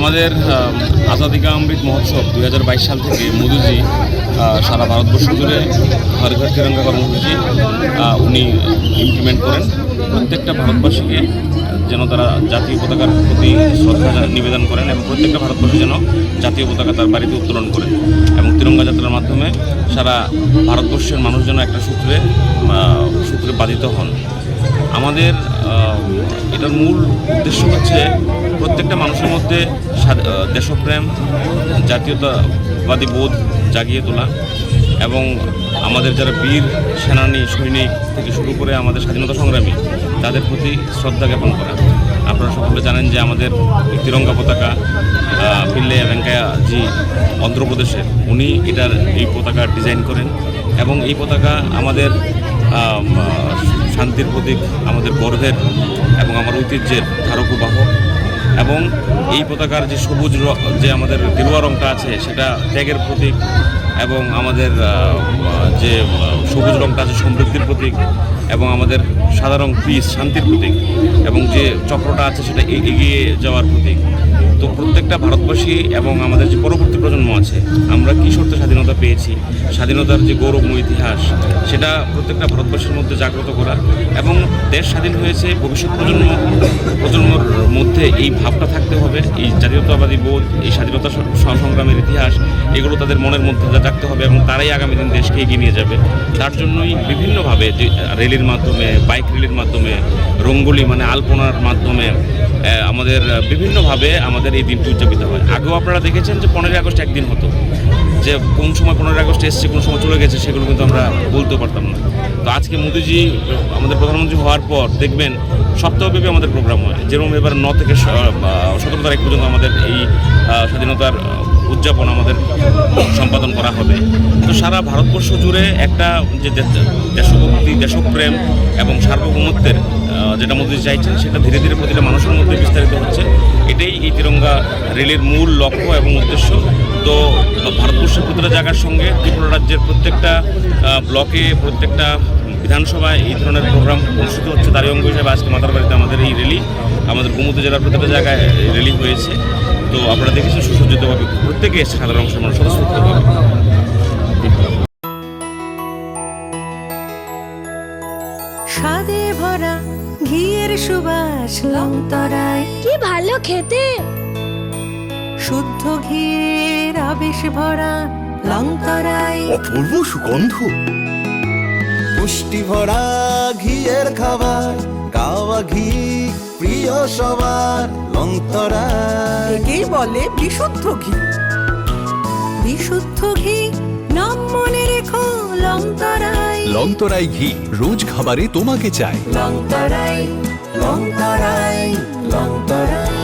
আমাদের আজাদি কা অমৃত মহোৎসব 2022 সাল থেকে মোদিজি সারা ভারতবর্ষ জুড়ে হর ঘর তিরঙ্গা কর্মসূচি উনি ইমপ্লিমেন্ট করেন। প্রত্যেকটা ভারতবাসীকে যেন তারা জাতীয় পতাকার প্রতি শ্রদ্ধা নিবেদন করেন এবং প্রত্যেকটা ভারতবাসী যেন জাতীয় পতাকা তার বাড়িতে উত্তোলন করেন এবং তিরঙ্গা যাত্রার মাধ্যমে সারা ভারতবর্ষের মানুষ যেন একটা সূত্রে বাধিত হন। আমাদের এটার মূল উদ্দেশ্য হচ্ছে প্রত্যেকটা মানুষের মধ্যে দেশপ্রেম, জাতীয়তাবাদী বোধ জাগিয়ে তোলা এবং আমাদের যারা বীর সেনানী সৈনিক থেকে শুরু করে আমাদের স্বাধীনতা সংগ্রামী তাদের প্রতি শ্রদ্ধা জ্ঞাপন করা। আপনারা সকলে জানেন যে আমাদের তিরঙ্গা পতাকা পিল্লে ভেঙ্কাইয়াজি অন্ধ্রপ্রদেশের উনি এই পতাকা ডিজাইন করেন এবং এই পতাকা আমাদের শান্তির প্রতীক, আমাদের গর্বের এবং আমার ঐতিহ্যের ধারক বাহক। এবং এই পতাকার যে সবুজ যে আমাদের গেরুয়া রঙটা আছে সেটা ত্যাগের প্রতীক এবং আমাদের যে সবুজ রঙটা আছে সমৃদ্ধির প্রতীক এবং আমাদের সাদা রং পিস শান্তির প্রতীক এবং যে চক্রটা আছে সেটা এগিয়ে যাওয়ার প্রতীক। তো প্রত্যেকটা ভারতবাসী এবং আমাদের যে পরবর্তী প্রজন্ম আছে আমরা কী শর্তে স্বাধীনতা পেয়েছি, স্বাধীনতার যে গৌরবময় ইতিহাস সেটা প্রত্যেকটা ভারতবাসীর মধ্যে জাগ্রত করা এবং দেশ স্বাধীন হয়েছে ভবিষ্যৎ প্রজন্মর মধ্যে এই ভাবটা থাকতে হবে, এই জাতীয়তাবাদী বোধ, এই স্বাধীনতা সংগ্রামের ইতিহাস এগুলো তাদের মনের মধ্যে রাখতে হবে এবং তারাই আগামী দিন দেশকে এগিয়ে নিয়ে যাবে। তার জন্যই বিভিন্নভাবে যে র্যালির মাধ্যমে, বাইক র্যালির মাধ্যমে, রঙ্গোলি মানে আলপনার মাধ্যমে আমাদের বিভিন্নভাবে আমাদের এই দিনটি উদযাপিত হয়। আগেও আপনারা দেখেছেন যে 15ই আগস্ট একদিন হতো, যে কোন সময় 15ই আগস্ট এসছে কোন সময় চলে গেছে সেগুলো কিন্তু আমরা বলতে পারতাম না। তো আজকে মোদিজি আমাদের প্রধানমন্ত্রী হওয়ার পর দেখবেন সপ্তাহব্যাপী আমাদের প্রোগ্রাম হয়, যেরকম এবার 9 থেকে 17 তারিখ পর্যন্ত আমাদের এই স্বাধীনতার উদযাপন আমাদের সম্পাদন করা হবে। তো সারা ভারতবর্ষ জুড়ে একটা যে দেশভক্তি, দেশপ্রেম এবং সার্বভৌমত্বের যেটা মোদিজি চাইছেন সেটা ধীরে ধীরে প্রতিটা মানুষের মধ্যে বিস্তারিত হচ্ছে। এটাই এই তিরঙ্গা র্যালির মূল লক্ষ্য এবং উদ্দেশ্য। তো ভারতবর্ষের প্রতিটা জায়গার সঙ্গে ত্রিপুরা রাজ্যের প্রত্যেকটা ব্লকে, প্রত্যেকটা বিধানসভায় এই ধরনের প্রোগ্রাম অনুষ্ঠিত হচ্ছে। তারই অঙ্গ হিসেবে আজকে মাতারবাড়িতে আমাদের এই র্যালি, আমাদের গোমতী জেলার প্রত্যেকটা জায়গায় র্যালি হয়েছে। তো আপনারা দেখেছেন সুসজ্জিতভাবে প্রত্যেকে এসে সাধারণ অংশের মানুষ স্বতঃস্ফূর্তভাবে। স্বাদে ভরা ঘিয়ের সুবাস লংতরায়, কি ভালো খেতে! শুদ্ধ ঘিয়ের আবেশ ভরা লংতরায়, অপূর্ব সুগন্ধ, পুষ্টি ভরা ঘিয়ের খাবার, গাওয়া ঘি প্রিয় সবার লংতরায়। একেই বলে বিশুদ্ধ ঘি। বিশুদ্ধ ঘি নাম মনে রেখো লংতরায়। লংতরাই ঘি রোজ খাবারে তোমাকে চাই। লংতরায়, লংতরায়, লংতরায়।